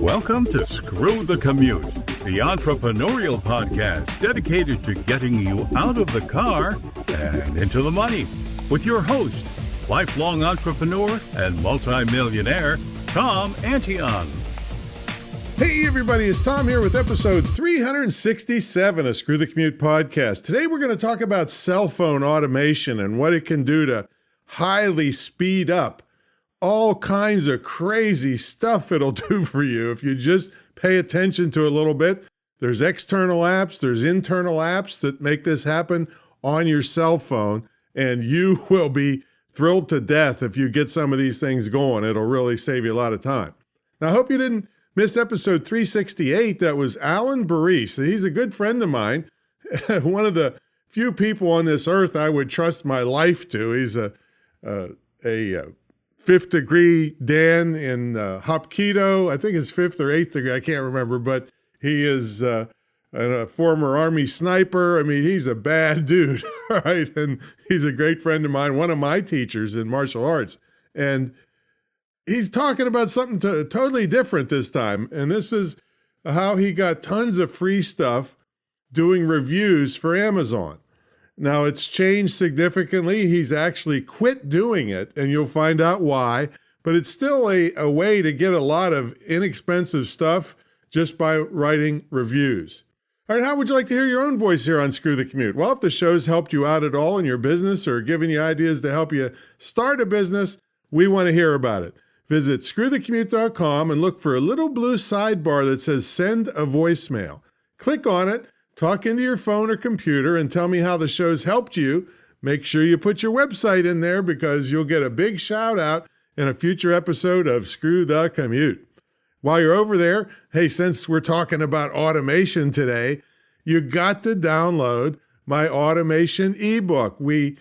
Welcome to Screw the Commute, the entrepreneurial podcast dedicated to getting you out of the car and into the money. With your host, lifelong entrepreneur and multimillionaire, Tom Antion. Hey everybody, it's Tom here with episode 367 of Screw the Commute podcast. Today we're going to talk about cell phone automation and what it can do to highly speed up all kinds of crazy stuff it'll do for you if you just pay attention to it a little bit. There's external apps, there's internal apps that make this happen on your cell phone, and you will be thrilled to death if you get some of these things going. It'll really save you a lot of time. Now, I hope you didn't miss episode 368. That was Alan Baris. He's a good friend of mine, one of the few people on this earth I would trust my life to. He's a fifth degree Dan in Hapkido. I think it's fifth or eighth degree. I can't remember, but he is a former Army sniper. I mean, he's a bad dude, right? And he's a great friend of mine, one of my teachers in martial arts. And he's talking about something totally different this time. And this is how he got tons of free stuff doing reviews for Amazon. Now, it's changed significantly. He's actually quit doing it, and you'll find out why. But it's still a way to get a lot of inexpensive stuff just by writing reviews. All right, how would you like to hear your own voice here on Screw the Commute? Well, if the show's helped you out at all in your business or given you ideas to help you start a business, we want to hear about it. Visit screwthecommute.com and look for a little blue sidebar that says Send a Voicemail. Click on it. Talk into your phone or computer and tell me how the show's helped you. Make sure you put your website in there because you'll get a big shout out in a future episode of Screw the Commute. While you're over there, hey, since we're talking about automation today, you got to download my automation ebook. We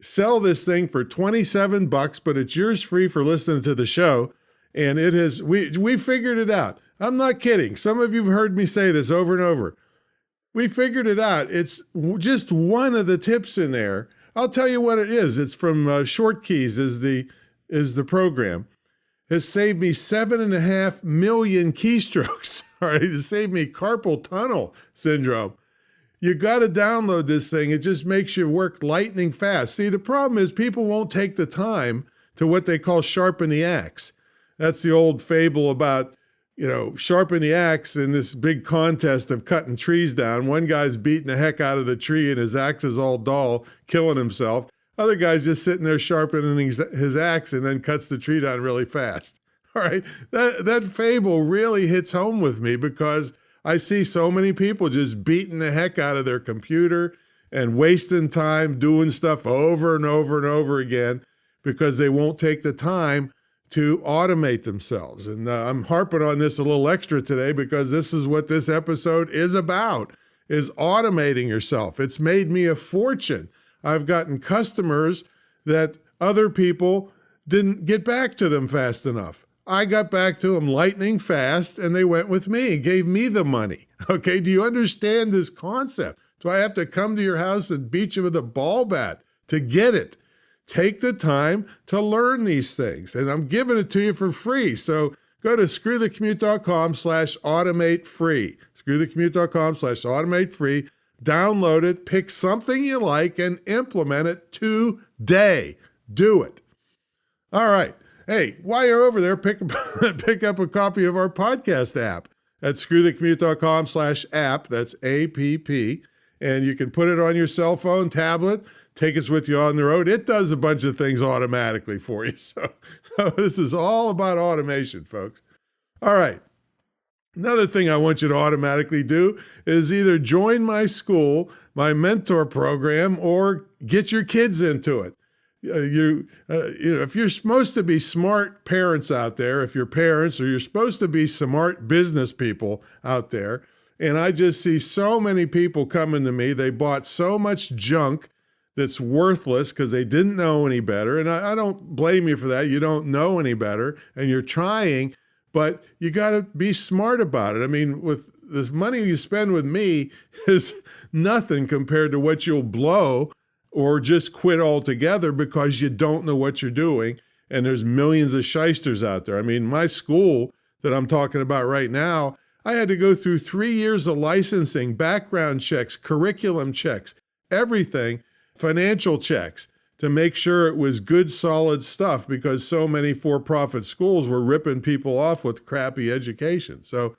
sell this thing for $27, but it's yours free for listening to the show. And it is, we figured it out. I'm not kidding. Some of you have heard me say this over and over. We figured it out. It's just one of the tips in there. I'll tell you what it is. It's from Short Keys is the program. It's saved me 7.5 million keystrokes. All right, it saved me carpal tunnel syndrome. You got to download this thing. It just makes you work lightning fast. See, the problem is people won't take the time to what they call sharpen the axe. That's the old fable about, sharpen the axe in this big contest of cutting trees down. One guy's beating the heck out of the tree and his axe is all dull, killing himself. Other guy's just sitting there sharpening his axe and then cuts the tree down really fast. All right, that fable really hits home with me because I see so many people just beating the heck out of their computer and wasting time doing stuff over and over and over again because they won't take the time to automate themselves. And I'm harping on this a little extra today because this is what this episode is about, is automating yourself. It's made me a fortune. I've gotten customers that other people didn't get back to them fast enough. I got back to them lightning fast and they went with me and gave me the money. Okay, do you understand this concept? Do I have to come to your house and beat you with a ball bat to get it? Take the time to learn these things, and I'm giving it to you for free. So go to screwthecommute.com/automate free. Screwthecommute.com/automate free. Download it, pick something you like, and implement it today. Do it. All right. Hey, while you're over there, pick up a copy of our podcast app at screwthecommute.com/app. That's APP. And you can put it on your cell phone, tablet, take us with you on the road. It does a bunch of things automatically for you. So this is all about automation, folks. All right. Another thing I want you to automatically do is either join my school, my mentor program, or get your kids into it. If you're supposed to be smart parents out there, if you're parents, or you're supposed to be smart business people out there, and I just see so many people coming to me, they bought so much junk that's worthless because they didn't know any better. And I don't blame you for that. You don't know any better and you're trying, but you got to be smart about it. I mean, with this money you spend with me is nothing compared to what you'll blow or just quit altogether because you don't know what you're doing. And there's millions of shysters out there. I mean, my school, that I'm talking about right now, I had to go through 3 years of licensing, background checks, curriculum checks, everything, financial checks to make sure it was good, solid stuff because so many for-profit schools were ripping people off with crappy education. So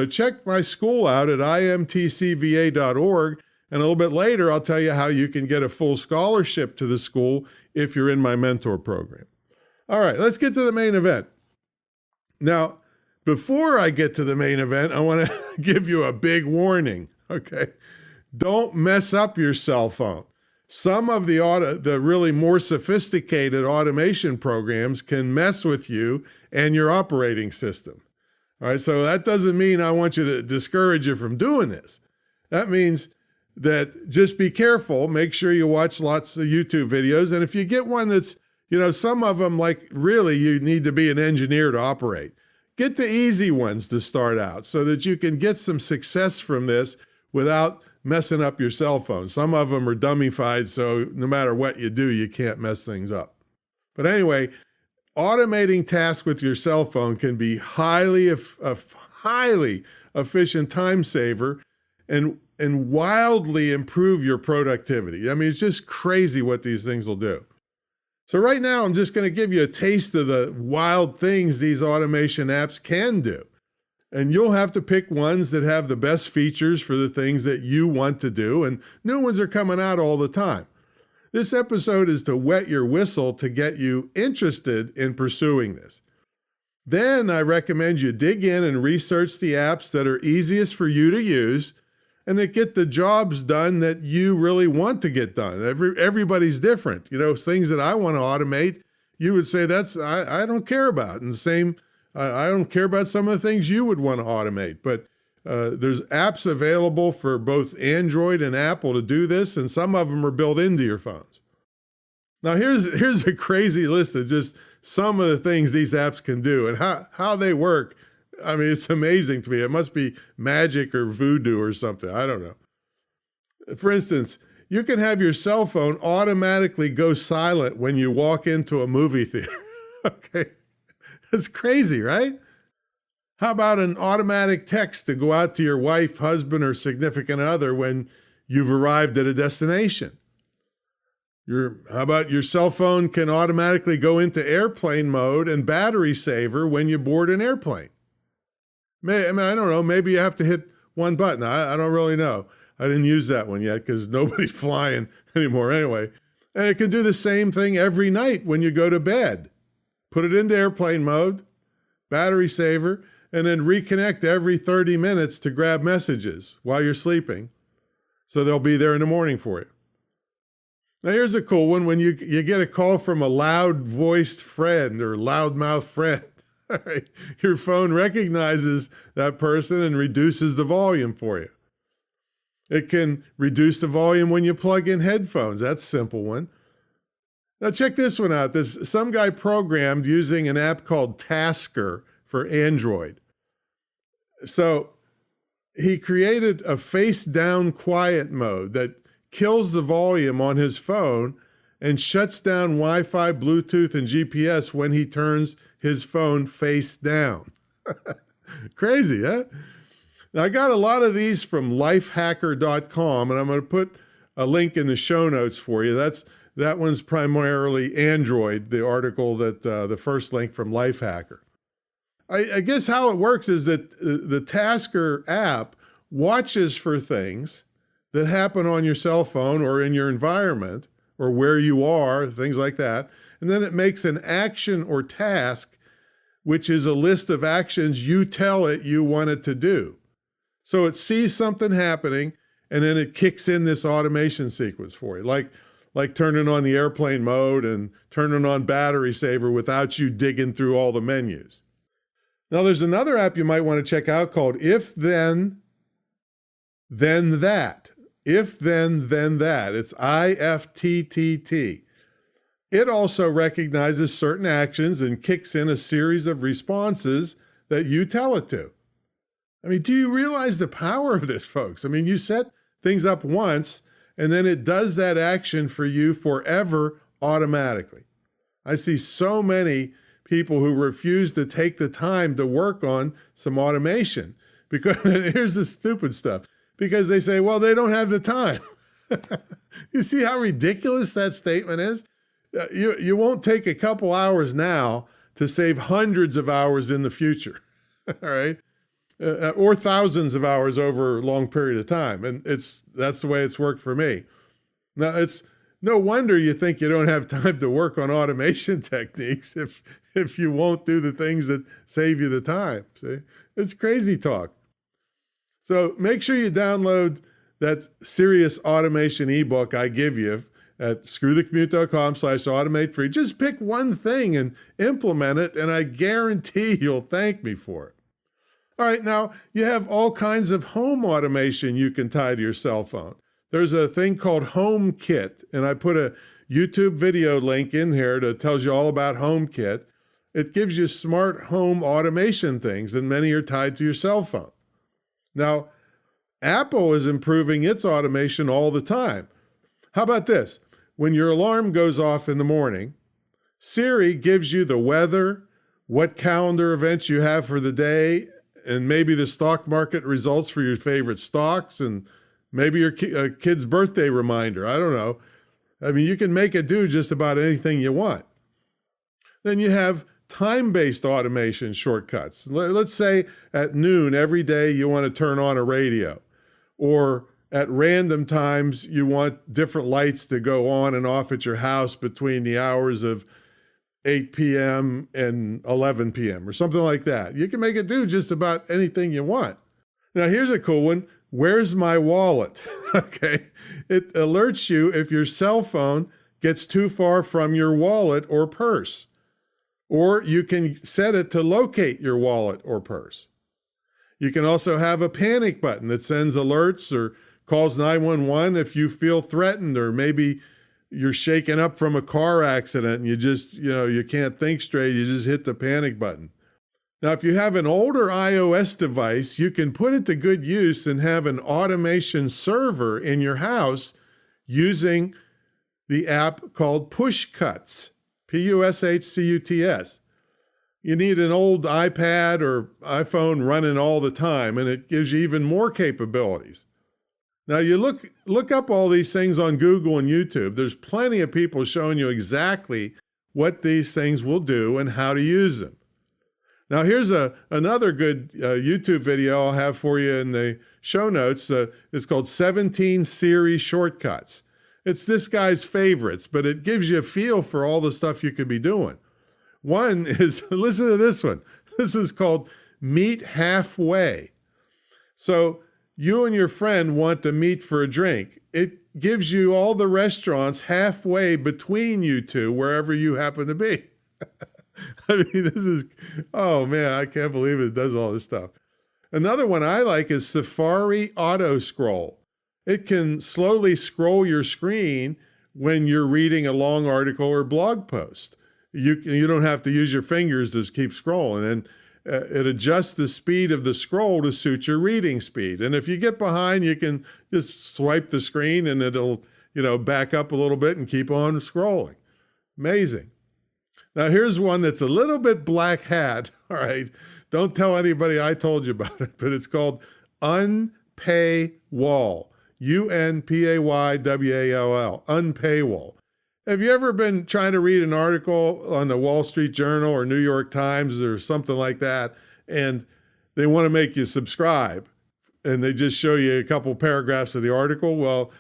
check my school out at imtcva.org. And a little bit later, I'll tell you how you can get a full scholarship to the school if you're in my mentor program. All right, let's get to the main event. Now, before I get to the main event, I want to give you a big warning, okay? Don't mess up your cell phone. Some of the really more sophisticated automation programs can mess with you and your operating system. All right, so that doesn't mean I want you to discourage you from doing this. That means that just be careful, make sure you watch lots of YouTube videos, and if you get one that's, some of them, like, really you need to be an engineer to operate. Get the easy ones to start out so that you can get some success from this without messing up your cell phone. Some of them are dummified, so no matter what you do, you can't mess things up. But anyway, automating tasks with your cell phone can be highly efficient time saver and wildly improve your productivity. I mean, it's just crazy what these things will do. So right now, I'm just going to give you a taste of the wild things these automation apps can do. And you'll have to pick ones that have the best features for the things that you want to do, and new ones are coming out all the time. This episode is to wet your whistle to get you interested in pursuing this. Then I recommend you dig in and research the apps that are easiest for you to use and that get the jobs done that you really want to get done. Everybody's different. Things that I want to automate, you would say I don't care about. And the same, I don't care about some of the things you would want to automate. But there's apps available for both Android and Apple to do this, and some of them are built into your phones. Now here's a crazy list of just some of the things these apps can do and how they work. I mean, it's amazing to me. It must be magic or voodoo or something. I don't know. For instance, you can have your cell phone automatically go silent when you walk into a movie theater. Okay. That's crazy, right? How about an automatic text to go out to your wife, husband, or significant other when you've arrived at a destination? How about your cell phone can automatically go into airplane mode and battery saver when you board an airplane? I don't know. Maybe you have to hit one button. I don't really know. I didn't use that one yet because nobody's flying anymore anyway. And it can do the same thing every night when you go to bed. Put it into airplane mode, battery saver, and then reconnect every 30 minutes to grab messages while you're sleeping. So they'll be there in the morning for you. Now here's a cool one. When you get a call from a loud-voiced friend or loudmouth friend, your phone recognizes that person and reduces the volume for you. It can reduce the volume when you plug in headphones. That's a simple one. Now check this one out. Some guy programmed using an app called Tasker for Android. So he created a face-down quiet mode that kills the volume on his phone and shuts down Wi-Fi, Bluetooth, and GPS when he turns his phone face down. Crazy, huh? Now, I got a lot of these from lifehacker.com, and I'm going to put a link in the show notes for you. That one's primarily Android, the article that the first link from Lifehacker. I guess how it works is that the Tasker app watches for things that happen on your cell phone or in your environment or where you are, things like that. And then it makes an action or task, which is a list of actions you tell it you want it to do. So it sees something happening, and then it kicks in this automation sequence for you, like turning on the airplane mode and turning on battery saver without you digging through all the menus. Now, there's another app you might want to check out called If Then That. If Then That. It's IFTTT. It also recognizes certain actions and kicks in a series of responses that you tell it to. I mean, do you realize the power of this, folks? I mean, you set things up once, and then it does that action for you forever automatically. I see so many people who refuse to take the time to work on some automation. Because here's the stupid stuff. Because they say, well, they don't have the time. You see how ridiculous that statement is? You won't take a couple hours now to save hundreds of hours in the future, all right? Or thousands of hours over a long period of time. And that's the way it's worked for me. Now, it's no wonder you think you don't have time to work on automation techniques if you won't do the things that save you the time. See, it's crazy talk. So make sure you download that serious automation ebook I give you at screwthecommute.com/automate free. Just pick one thing and implement it, and I guarantee you'll thank me for it. All right, now you have all kinds of home automation you can tie to your cell phone. There's a thing called HomeKit, and I put a YouTube video link in here that tells you all about HomeKit. It gives you smart home automation things, and many are tied to your cell phone. Now, Apple is improving its automation all the time. How about this? When your alarm goes off in the morning, Siri gives you the weather, what calendar events you have for the day, and maybe the stock market results for your favorite stocks, and maybe your kid's birthday reminder. I don't know. I mean, you can make it do just about anything you want. Then you have time-based automation shortcuts. Let's say at noon every day you want to turn on a radio, or at random times you want different lights to go on and off at your house between the hours of 8 p.m. and 11 p.m. or something like that. You can make it do just about anything you want. Now, here's a cool one. Where's my wallet? Okay. It alerts you if your cell phone gets too far from your wallet or purse. Or you can set it to locate your wallet or purse. You can also have a panic button that sends alerts or calls 911 if you feel threatened, or maybe you're shaken up from a car accident and you can't think straight. You just hit the panic button. Now, if you have an older iOS device, you can put it to good use and have an automation server in your house using the app called Pushcuts, Pushcuts. You need an old iPad or iPhone running all the time, and it gives you even more capabilities. Now, you look up all these things on Google and YouTube. There's plenty of people showing you exactly what these things will do and how to use them. Now, here's another good YouTube video I'll have for you in the show notes. It's called 17 Siri Shortcuts. It's this guy's favorites, but it gives you a feel for all the stuff you could be doing. One is, listen to this one. This is called Meet Halfway. So you and your friend want to meet for a drink. It gives you all the restaurants halfway between you two, wherever you happen to be. I mean, oh man, I can't believe it does all this stuff. Another one I like is Safari Auto Scroll. It can slowly scroll your screen when you're reading a long article or blog post. You don't have to use your fingers to keep scrolling, and it adjusts the speed of the scroll to suit your reading speed. And if you get behind, you can just swipe the screen and it'll, back up a little bit and keep on scrolling. Amazing. Now, here's one that's a little bit black hat. All right. Don't tell anybody I told you about it, but it's called Unpaywall. Unpaywall. Unpaywall. Have you ever been trying to read an article on the Wall Street Journal or New York Times or something like that, and they want to make you subscribe, and they just show you a couple paragraphs of the article? Well,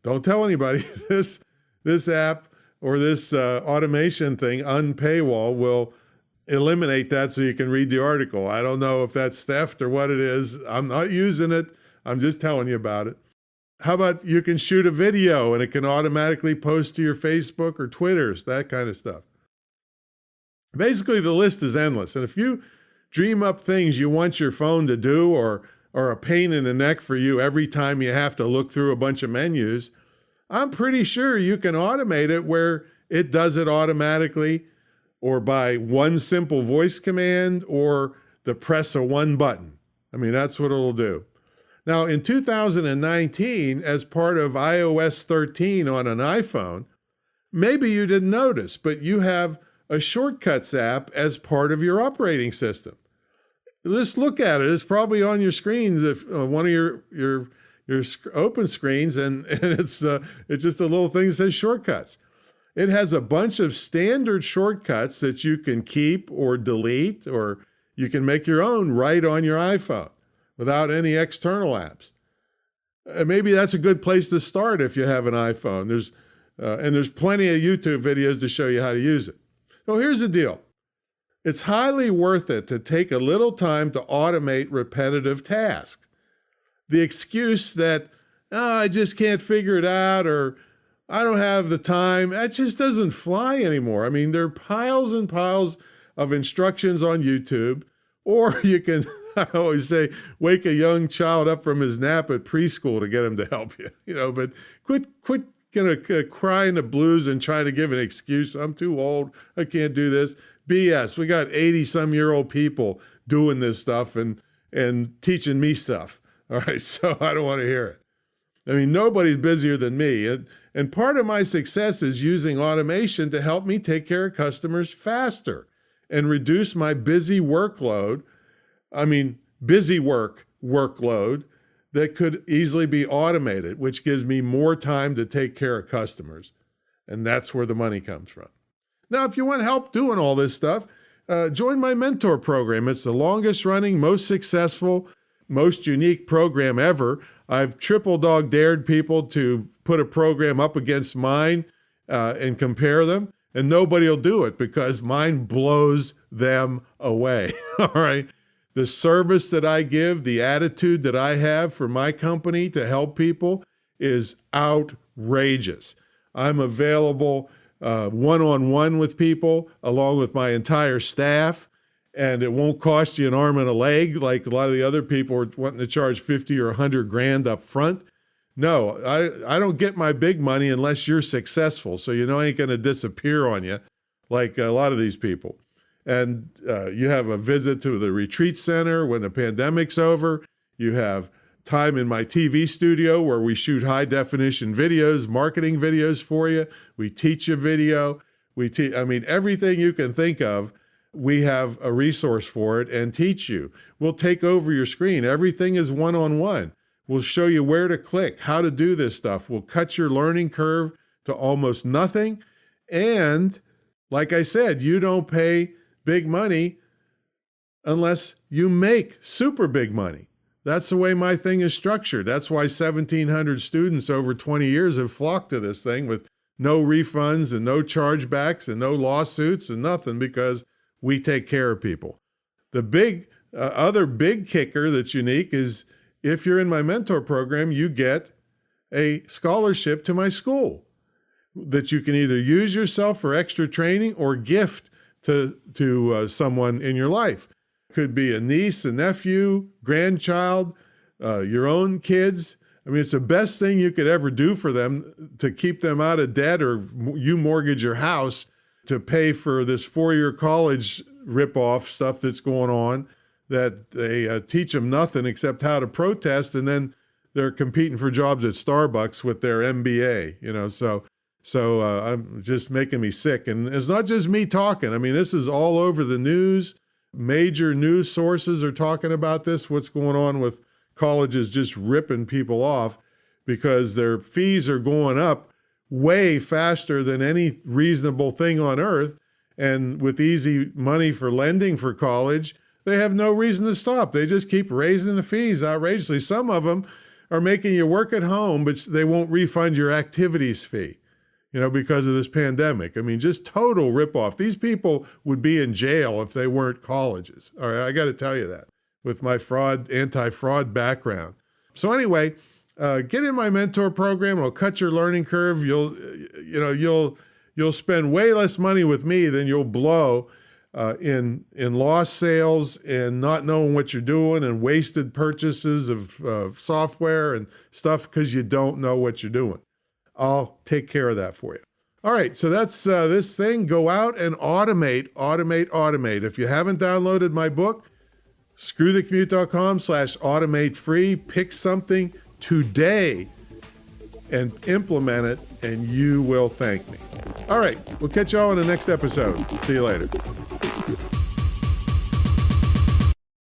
don't tell anybody, this app or this automation thing, Unpaywall, will eliminate that so you can read the article. I don't know if that's theft or what it is. I'm not using it. I'm just telling you about it. How about you can shoot a video and it can automatically post to your Facebook or Twitters, that kind of stuff. Basically, the list is endless. And if you dream up things you want your phone to do or a pain in the neck for you every time you have to look through a bunch of menus, I'm pretty sure you can automate it where it does it automatically, or by one simple voice command, or the press of one button. I mean, that's what it'll do. Now, in 2019, as part of iOS 13 on an iPhone, maybe you didn't notice, but you have a shortcuts app as part of your operating system. Just look at it. It's probably on your screens, if one of your open screens, and it's just a little thing that says shortcuts. It has a bunch of standard shortcuts that you can keep or delete, or you can make your own right on your iPhone without any external apps. Maybe that's a good place to start if you have an iPhone. There's plenty of YouTube videos to show you how to use it. So here's the deal. It's highly worth it to take a little time to automate repetitive tasks. The excuse that, I just can't figure it out, or I don't have the time, that just doesn't fly anymore. I mean, there are piles and piles of instructions on YouTube, or you can, I always say, wake a young child up from his nap at preschool to get him to help you, but quit crying the blues and trying to give an excuse. I'm too old. I can't do this. BS. We got 80-some-year-old people doing this stuff and teaching me stuff. All right, so I don't want to hear it. I mean, nobody's busier than me. And part of my success is using automation to help me take care of customers faster and reduce my busy workload that could easily be automated, which gives me more time to take care of customers. And that's where the money comes from. Now, if you want help doing all this stuff, join my mentor program. It's the longest running, most successful, most unique program ever. I've triple dog dared people to put a program up against mine and compare them, and nobody will do it because mine blows them away. All right. The service that I give, the attitude that I have for my company to help people is outrageous. I'm available one-on-one with people along with my entire staff, and it won't cost you an arm and a leg like a lot of the other people are wanting to charge 50 or 100 grand up front. No, I don't get my big money unless you're successful. So I ain't going to disappear on you like a lot of these people. And you have a visit to the retreat center when the pandemic's over. You have time in my TV studio where we shoot high definition videos, marketing videos for you. We teach you video. Everything you can think of, we have a resource for it and teach you. We'll take over your screen. Everything is one-on-one. We'll show you where to click, how to do this stuff. We'll cut your learning curve to almost nothing. And like I said, you don't pay big money unless you make super big money. That's the way my thing is structured. That's why 1,700 students over 20 years have flocked to this thing with no refunds and no chargebacks and no lawsuits and nothing, because we take care of people. The other big kicker that's unique is if you're in my mentor program, you get a scholarship to my school that you can either use yourself for extra training or gift to someone in your life. Could be a niece, a nephew, grandchild, your own kids. It's the best thing you could ever do for them to keep them out of debt, or you mortgage your house to pay for this 4-year college ripoff stuff that's going on, that they teach them nothing except how to protest, and then they're competing for jobs at Starbucks with their MBA, So I'm just making me sick. And it's not just me talking. This is all over the news. Major news sources are talking about this, what's going on with colleges just ripping people off because their fees are going up way faster than any reasonable thing on earth. And with easy money for lending for college, they have no reason to stop. They just keep raising the fees outrageously. Some of them are making you work at home, but they won't refund your activities fee, because of this pandemic. Just total ripoff. These people would be in jail if they weren't colleges. All right, I got to tell you that with my anti-fraud background. So anyway, get in my mentor program. It'll cut your learning curve. You'll spend way less money with me than you'll blow in lost sales and not knowing what you're doing and wasted purchases of software and stuff because you don't know what you're doing. I'll take care of that for you. All right, so that's this thing. Go out and automate. If you haven't downloaded my book, screwthecommute.com/automate free. Pick something today and implement it, and you will thank me. All right, we'll catch y'all in the next episode. See you later.